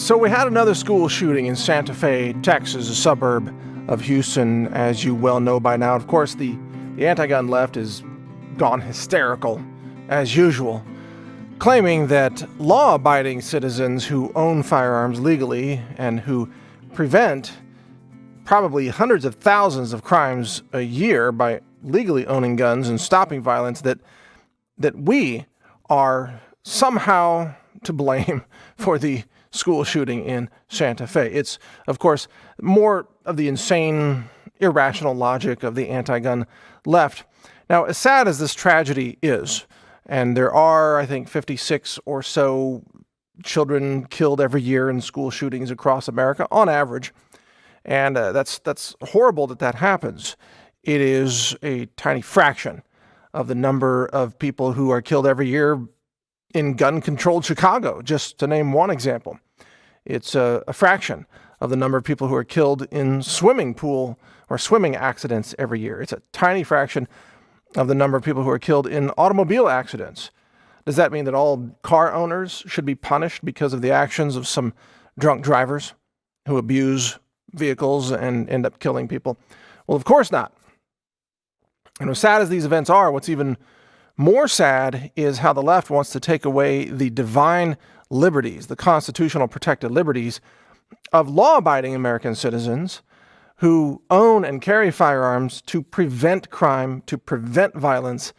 So we had another school shooting in Santa Fe, Texas, a suburb of Houston, as you well know by now. Of course, the anti-gun left is gone hysterical, as usual, claiming that law-abiding citizens who own firearms legally and who prevent probably hundreds of thousands of crimes a year by legally owning guns and stopping violence, that we are somehow to blame for the school shooting in Santa Fe. It's, of course, more of the insane, irrational logic of the anti-gun left. Now, as sad as this tragedy is, and there are, I think, 56 or so children killed every year in school shootings across America, on average, and that's horrible that happens. It is a tiny fraction of the number of people who are killed every year in gun-controlled Chicago, just to name one example. It's a fraction of the number of people who are killed in swimming pool or swimming accidents every year. It's a tiny fraction of the number of people who are killed in automobile accidents. Does that mean that all car owners should be punished because of the actions of some drunk drivers who abuse vehicles and end up killing people? Well, of course not. And as sad as these events are, what's even more sad is how the left wants to take away the divine liberties, the constitutional protected liberties of law-abiding American citizens who own and carry firearms to prevent crime, to prevent violence,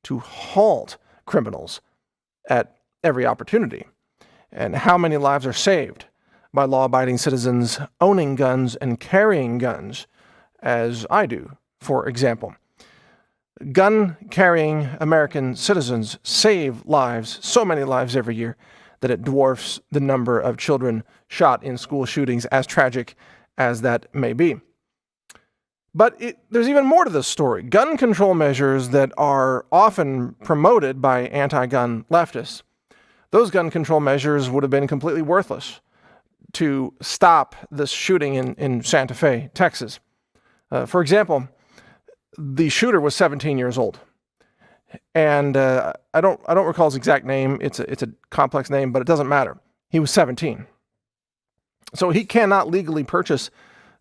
to halt criminals at every opportunity. And how many lives are saved by law-abiding citizens owning guns and carrying guns, as I do, for example. Gun-carrying American citizens save lives, so many lives every year, that it dwarfs the number of children shot in school shootings, as tragic as that may be. But there's even more to this story. Gun control measures that are often promoted by anti-gun leftists, those gun control measures would have been completely worthless to stop this shooting in Santa Fe, Texas. For example, the shooter was 17 years old. And I don't recall his exact name. It's a complex name, but it doesn't matter. He was 17. So he cannot legally purchase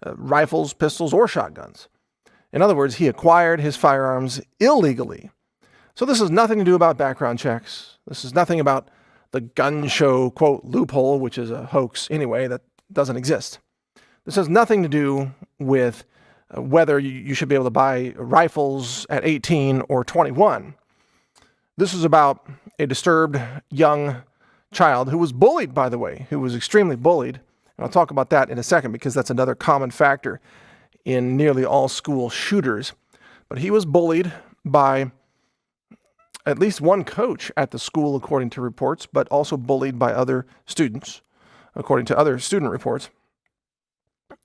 rifles, pistols, or shotguns. In other words, he acquired his firearms illegally. So this has nothing to do about background checks. This is nothing about the gun show, quote, loophole, which is a hoax anyway, that doesn't exist. This has nothing to do with whether you should be able to buy rifles at 18 or 21. This is about a disturbed young child who was bullied, by the way, who was extremely bullied. And I'll talk about that in a second because that's another common factor in nearly all school shooters. But he was bullied by at least one coach at the school, according to reports, but also bullied by other students, according to other student reports.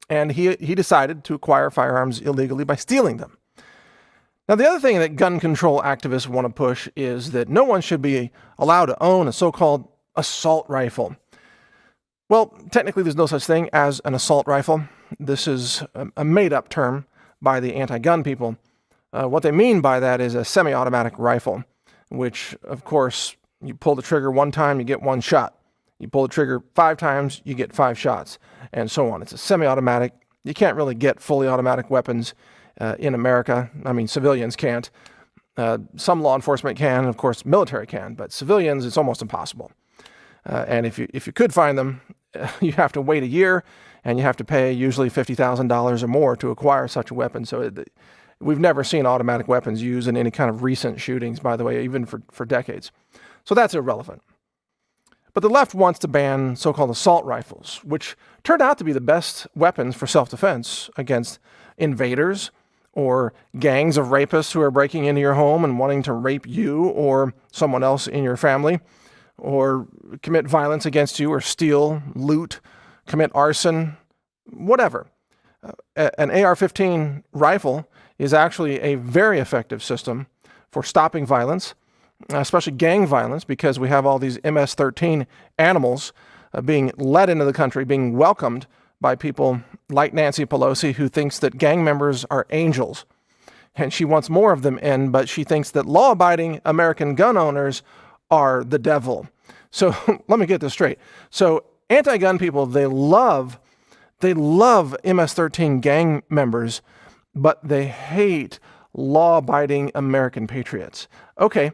And he decided to acquire firearms illegally by stealing them. Now, the other thing that gun control activists want to push is that no one should be allowed to own a so-called assault rifle. Well, technically, there's no such thing as an assault rifle. This is a made-up term by the anti-gun people. What they mean by that is a semi-automatic rifle, which, of course, you pull the trigger one time, you get one shot. You pull the trigger 5 times, you get 5 shots, and so on. It's a semi-automatic. You can't really get fully automatic weapons in America. I mean, civilians can't. Some law enforcement can, of course, military can, but civilians, it's almost impossible. And if you could find them, you have to wait a year, and you have to pay usually $50,000 or more to acquire such a weapon. So we've never seen automatic weapons used in any kind of recent shootings, by the way, even for decades. So that's irrelevant. But the left wants to ban so-called assault rifles, which turned out to be the best weapons for self-defense against invaders or gangs of rapists who are breaking into your home and wanting to rape you or someone else in your family, or commit violence against you, or steal, loot, commit arson, whatever. An AR-15 rifle is actually a very effective system for stopping violence, especially gang violence, because we have all these MS-13 animals being led into the country, being welcomed by people like Nancy Pelosi, who thinks that gang members are angels. And she wants more of them in, but she thinks that law-abiding American gun owners are the devil. So let me get this straight. So anti-gun people, they love MS-13 gang members, but they hate law-abiding American patriots. Okay,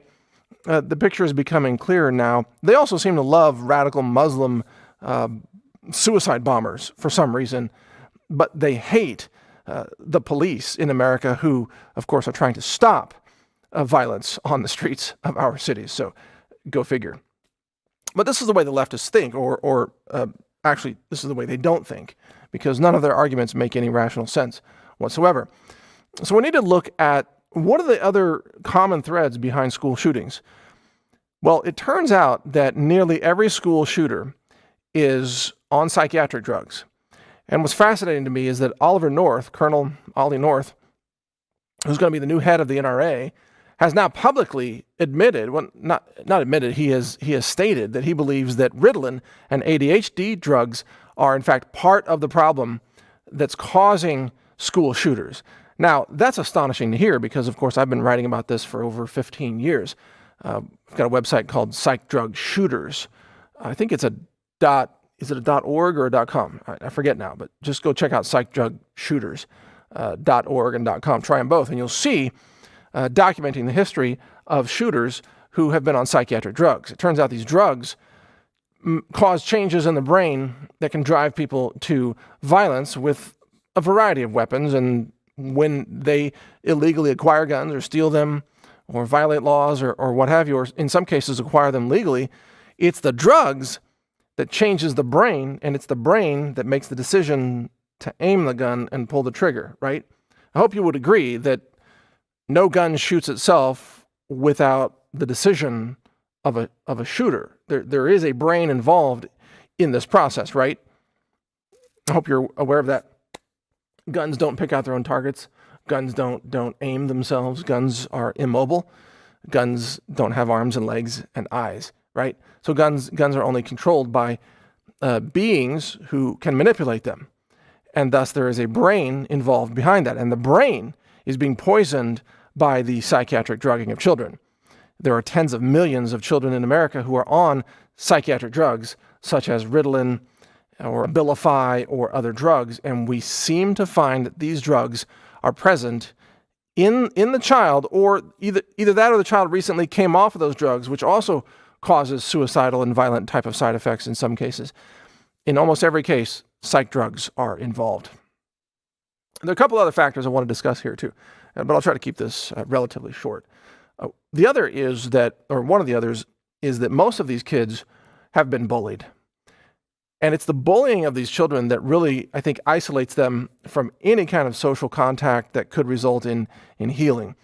the picture is becoming clearer now. They also seem to love radical Muslim suicide bombers for some reason, but they hate the police in America who, of course, are trying to stop violence on the streets of our cities. So go figure. But this is the way the leftists think, or actually, this is the way they don't think, because none of their arguments make any rational sense whatsoever. So we need to look at what are the other common threads behind school shootings. Well, it turns out that nearly every school shooter is on psychiatric drugs. And what's fascinating to me is that Oliver North, Colonel Ollie North, who's going to be the new head of the NRA, has now publicly admitted, well, not admitted, he has stated that he believes that Ritalin and ADHD drugs are in fact part of the problem that's causing school shooters. Now, that's astonishing to hear because, of course, I've been writing about this for over 15 years. I've got a website called Psych Drug Shooters. I think it's is it a .org or a .com? I forget now, but just go check out psychdrugshooters.org and .com. Try them both, and you'll see documenting the history of shooters who have been on psychiatric drugs. It turns out these drugs cause changes in the brain that can drive people to violence with a variety of weapons, and when they illegally acquire guns or steal them or violate laws or what have you, or in some cases acquire them legally, it's the drugs that changes the brain, and it's the brain that makes the decision to aim the gun and pull the trigger, right? I hope you would agree that no gun shoots itself without the decision of a shooter. There is a brain involved in this process, right? I hope you're aware of that. Guns don't pick out their own targets. Guns don't aim themselves. Guns are immobile. Guns don't have arms and legs and eyes, right? So guns are only controlled by beings who can manipulate them. And thus there is a brain involved behind that. And the brain is being poisoned by the psychiatric drugging of children. There are tens of millions of children in America who are on psychiatric drugs, such as Ritalin or Abilify or other drugs, and we seem to find that these drugs are present in the child, or either that or the child recently came off of those drugs, which also causes suicidal and violent type of side effects in some cases. In almost every case, psych drugs are involved. There are a couple other factors I want to discuss here too, but I'll try to keep this relatively short. The other is that, or one of the others, is that most of these kids have been bullied. And it's the bullying of these children that really, I think, isolates them from any kind of social contact that could result in healing.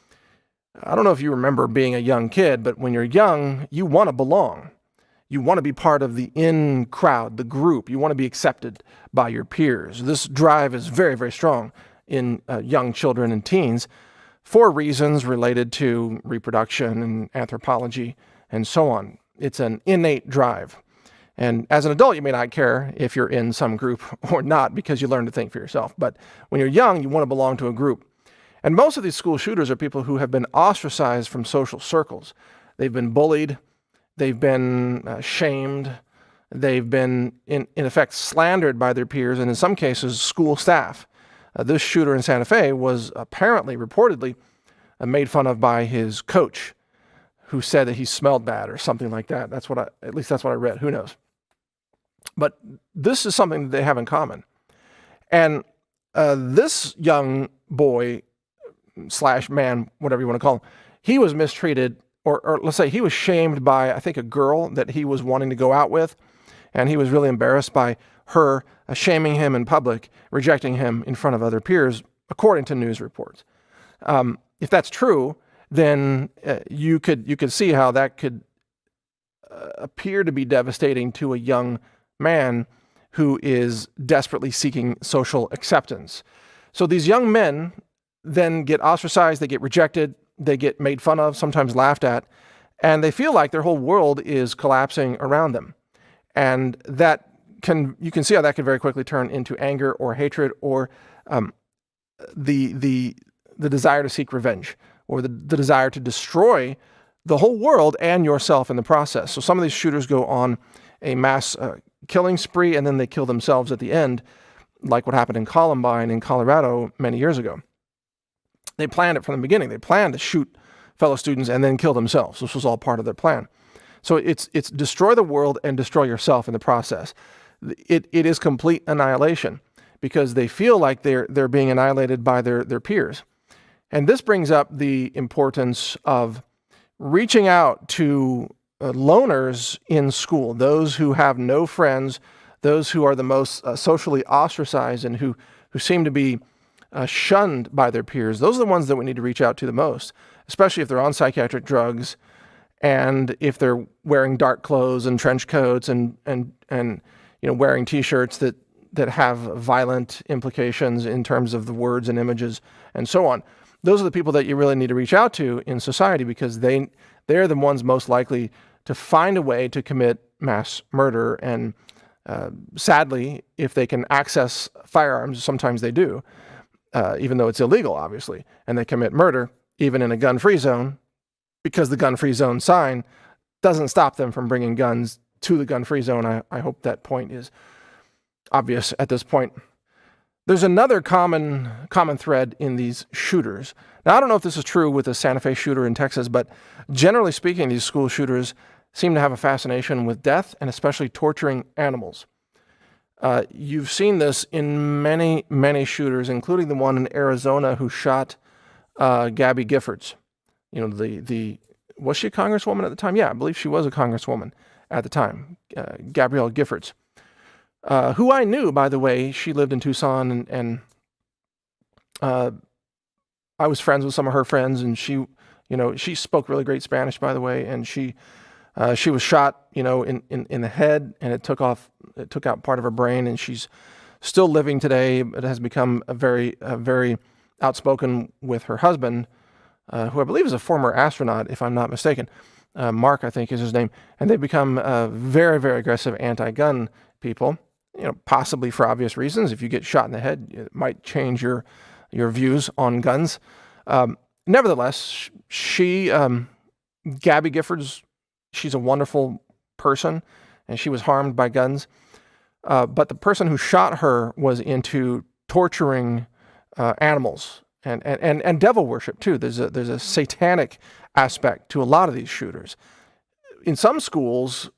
I don't know if you remember being a young kid, but when you're young, you want to belong. You want to be part of the in crowd, the group. You want to be accepted by your peers. This drive is very, very strong in young children and teens for reasons related to reproduction and anthropology and so on. It's an innate drive. And as an adult, you may not care if you're in some group or not because you learn to think for yourself. But when you're young, you want to belong to a group. And most of these school shooters are people who have been ostracized from social circles. They've been bullied. They've been shamed. They've been, in effect, slandered by their peers and in some cases, school staff. This shooter in Santa Fe was apparently, reportedly, made fun of by his coach, who said that he smelled bad or something like that. At least that's what I read. Who knows? But this is something that they have in common. And this young boy / man, whatever you want to call him, he was mistreated, or let's say he was shamed by, I think, a girl that he was wanting to go out with. And he was really embarrassed by her shaming him in public, rejecting him in front of other peers, according to news reports. If that's true, then you could see how that could appear to be devastating to a young man who is desperately seeking social acceptance. So these young men then get ostracized, they get rejected, they get made fun of, sometimes laughed at, and they feel like their whole world is collapsing around them. And you can see how that can very quickly turn into anger or hatred or the desire to seek revenge, or the desire to destroy the whole world and yourself in the process. So some of these shooters go on a mass killing spree, and then they kill themselves at the end, like what happened in Columbine in Colorado many years ago. They planned it from the beginning. They planned to shoot fellow students and then kill themselves. This was all part of their plan. So it's destroy the world and destroy yourself in the process. It is complete annihilation because they feel like they're being annihilated by their peers. And this brings up the importance of reaching out to loners in school, those who have no friends, those who are the most socially ostracized and who seem to be shunned by their peers. Those are the ones that we need to reach out to the most, especially if they're on psychiatric drugs and if they're wearing dark clothes and trench coats and wearing T-shirts that have violent implications in terms of the words and images and so on. Those are the people that you really need to reach out to in society because they're the ones most likely to find a way to commit mass murder. And sadly, if they can access firearms, sometimes they do, even though it's illegal, obviously, and they commit murder, even in a gun-free zone, because the gun-free zone sign doesn't stop them from bringing guns to the gun-free zone. I hope that point is obvious at this point. There's another common thread in these shooters. Now, I don't know if this is true with the Santa Fe shooter in Texas, but generally speaking, these school shooters seem to have a fascination with death and especially torturing animals. You've seen this in many, many shooters, including the one in Arizona who shot Gabby Giffords. Was she a congresswoman at the time? Yeah, I believe she was a congresswoman at the time, Gabrielle Giffords, who I knew, by the way. She lived in Tucson, and I was friends with some of her friends, and she spoke really great Spanish, by the way, and she was shot, in the head, and it took out part of her brain, and she's still living today. It has become very outspoken with her husband, who I believe is a former astronaut, if I'm not mistaken. Mark, I think, is his name. And they've become very, very aggressive anti-gun people, possibly for obvious reasons. If you get shot in the head, it might change your views on guns. Nevertheless, Gabby Giffords, she's a wonderful person, and she was harmed by guns. But the person who shot her was into torturing animals and devil worship too. There's a satanic aspect to a lot of these shooters. In some schools,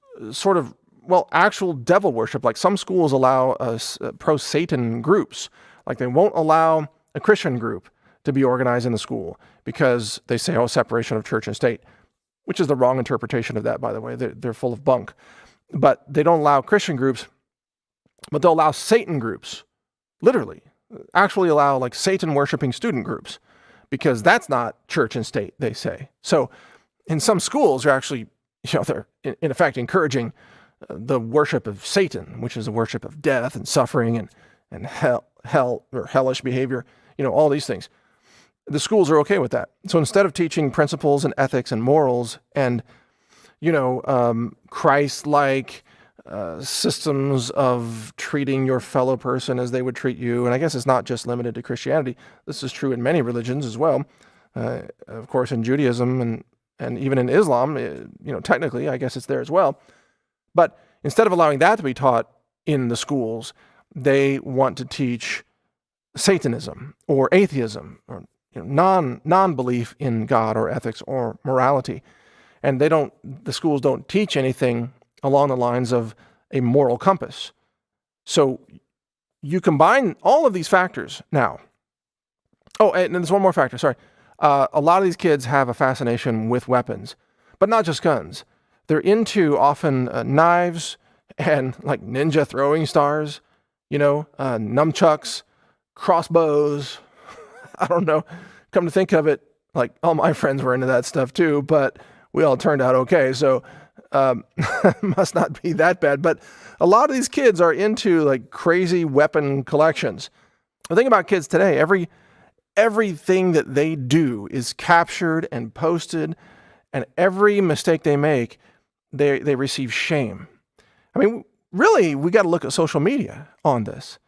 actual devil worship. Like some schools allow pro-Satan groups. Like they won't allow a Christian group to be organized in the school because they say, separation of church and state, which is the wrong interpretation of that, by the way. They're full of bunk. But they don't allow Christian groups, but they'll allow Satan groups, literally. Actually allow like Satan worshiping student groups, because that's not church and state, they say. So in some schools, they're actually, they're in effect encouraging the worship of Satan, which is the worship of death and suffering and hell or hellish behavior, all these things. The schools are okay with that. So instead of teaching principles and ethics and morals and, Christ-like systems of treating your fellow person as they would treat you. And I guess it's not just limited to Christianity. This is true in many religions as well. Of course, in Judaism and even in Islam, technically, I guess it's there as well. But instead of allowing that to be taught in the schools, they want to teach Satanism or atheism or non-belief in God or ethics or morality. And the schools don't teach anything along the lines of a moral compass. So you combine all of these factors now. Oh, and there's one more factor, sorry. A lot of these kids have a fascination with weapons, but not just guns. They're into often knives and like ninja throwing stars, nunchucks, crossbows. I don't know. Come to think of it, like all my friends were into that stuff too, but we all turned out okay. So must not be that bad. But a lot of these kids are into like crazy weapon collections. The thing about kids today, everything that they do is captured and posted, and every mistake they make, they receive shame. I mean, really, we got to look at social media on this.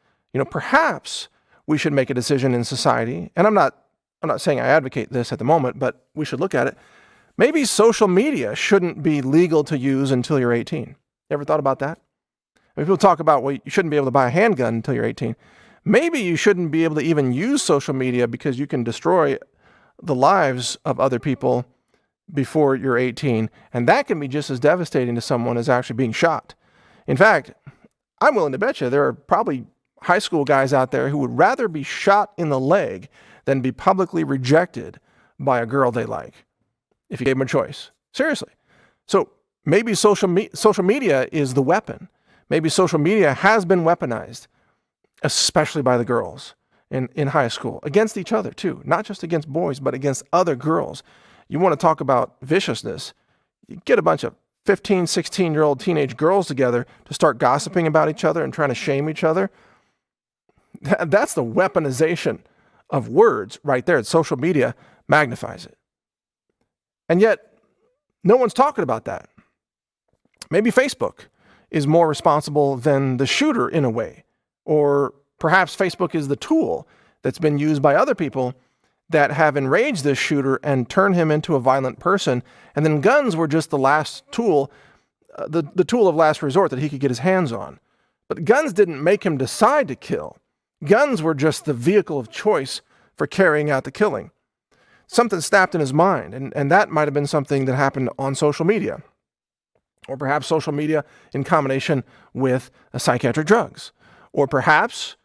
Perhaps we should make a decision in society, and I'm not saying I advocate this at the moment, but we should look at it. Maybe social media shouldn't be legal to use until you're 18. You ever thought about that? I mean, people talk about, well, you shouldn't be able to buy a handgun until you're 18. Maybe you shouldn't be able to even use social media because you can destroy the lives of other people before you're 18. And that can be just as devastating to someone as actually being shot. In fact, I'm willing to bet you there are probably high school guys out there who would rather be shot in the leg than be publicly rejected by a girl they like, if you gave them a choice. Seriously. So maybe social media is the weapon. Maybe social media has been weaponized, especially by the girls in high school, against each other too, not just against boys, but against other girls. You want to talk about viciousness, you get a bunch of 15, 16-year-old teenage girls together to start gossiping about each other and trying to shame each other. That's the weaponization of words right there. Social media magnifies it. And yet, no one's talking about that. Maybe Facebook is more responsible than the shooter in a way. Or perhaps Facebook is the tool that's been used by other people that have enraged this shooter and turned him into a violent person. And then guns were just the last tool, the tool of last resort that he could get his hands on. But guns didn't make him decide to kill. Guns were just the vehicle of choice for carrying out the killing. Something snapped in his mind, and that might have been something that happened on social media. Or perhaps social media in combination with psychiatric drugs. Or perhaps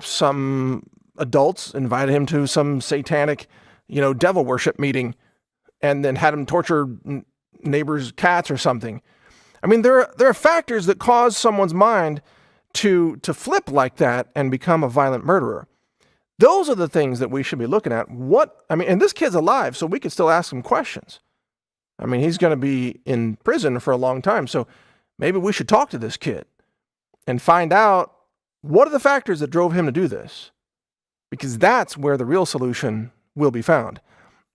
some adults invited him to some satanic, devil worship meeting and then had him torture neighbors' cats or something. I mean, there are factors that cause someone's mind to flip like that and become a violent murderer. Those are the things that we should be looking at. And this kid's alive, so we could still ask him questions. I mean, he's going to be in prison for a long time, so maybe we should talk to this kid and find out what are the factors that drove him to do this. Because that's where the real solution will be found.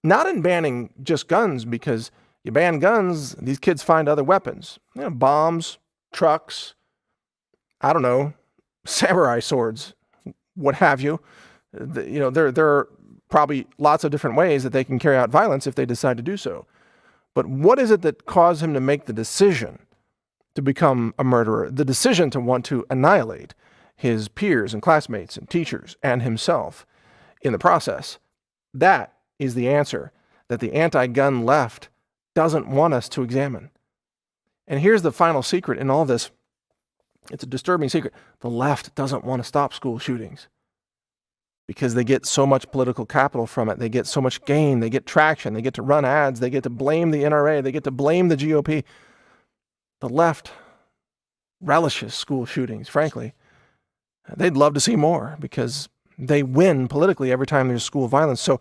Not in banning just guns, because you ban guns, these kids find other weapons. Bombs, trucks, I don't know, samurai swords, what have you. There are probably lots of different ways that they can carry out violence if they decide to do so. But what is it that caused him to make the decision to become a murderer, the decision to want to annihilate his peers and classmates and teachers and himself in the process? That is the answer that the anti-gun left doesn't want us to examine. And here's the final secret in all this. It's a disturbing secret. The left doesn't want to stop school shootings because they get so much political capital from it. They get so much gain. They get traction. They get to run ads. They get to blame the NRA. They get to blame the GOP. The left relishes school shootings, frankly. They'd love to see more because they win politically every time there's school violence. So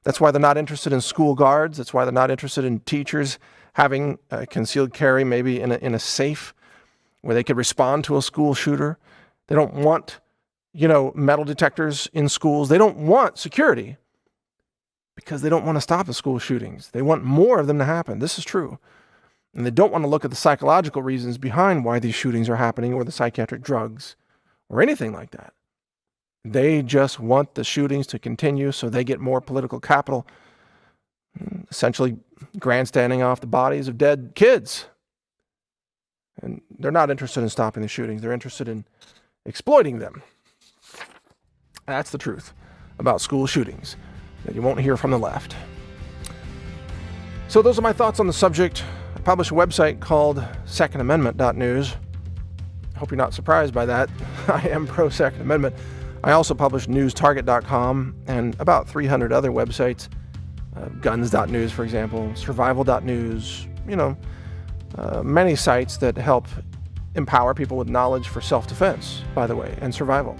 that's why they're not interested in school guards. That's why they're not interested in teachers having concealed carry, maybe in a safe where they could respond to a school shooter. They don't want, metal detectors in schools. They don't want security because they don't want to stop the school shootings. They want more of them to happen. This is true. And they don't want to look at the psychological reasons behind why these shootings are happening or the psychiatric drugs or anything like that. They just want the shootings to continue so they get more political capital, essentially grandstanding off the bodies of dead kids. And they're not interested in stopping the shootings. They're interested in exploiting them. That's the truth about school shootings that you won't hear from the left. So those are my thoughts on the subject. I publish a website called secondamendment.news. I hope you're not surprised by that. I am pro Second Amendment. I also publish newstarget.com and about 300 other websites, guns.news, for example, survival.news, many sites that help empower people with knowledge for self-defense, by the way, and survival.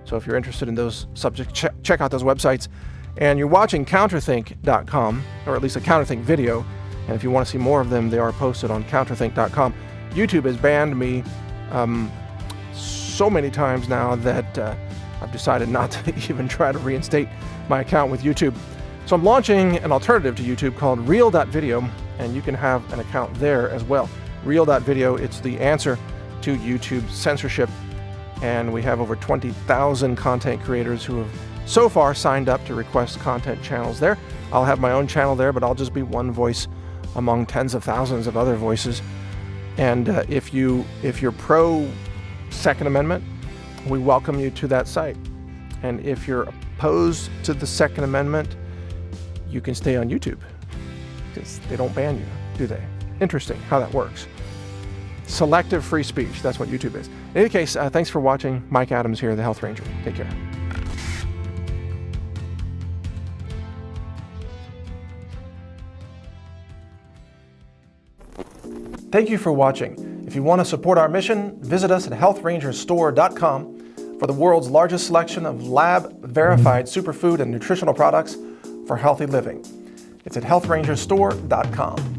So if you're interested in those subjects, check out those websites. And you're watching counterthink.com, or at least a Counterthink video. And if you want to see more of them, they are posted on counterthink.com. YouTube has banned me so many times now that I've decided not to even try to reinstate my account with YouTube. So I'm launching an alternative to YouTube called Real.video, and you can have an account there as well. Real.video, it's the answer to YouTube censorship, and we have over 20,000 content creators who have so far signed up to request content channels there. I'll have my own channel there, but I'll just be one voice among tens of thousands of other voices. And if you're pro Second Amendment, we welcome you to that site. And if you're opposed to the Second Amendment, you can stay on YouTube because they don't ban you, do they? Interesting how that works. Selective free speech, that's what YouTube is. In any case, thanks for watching. Mike Adams here, the Health Ranger. Take care. Thank you for watching. If you want to support our mission, visit us at healthrangerstore.com for the world's largest selection of lab-verified superfood and nutritional products for healthy living. It's at healthrangerstore.com.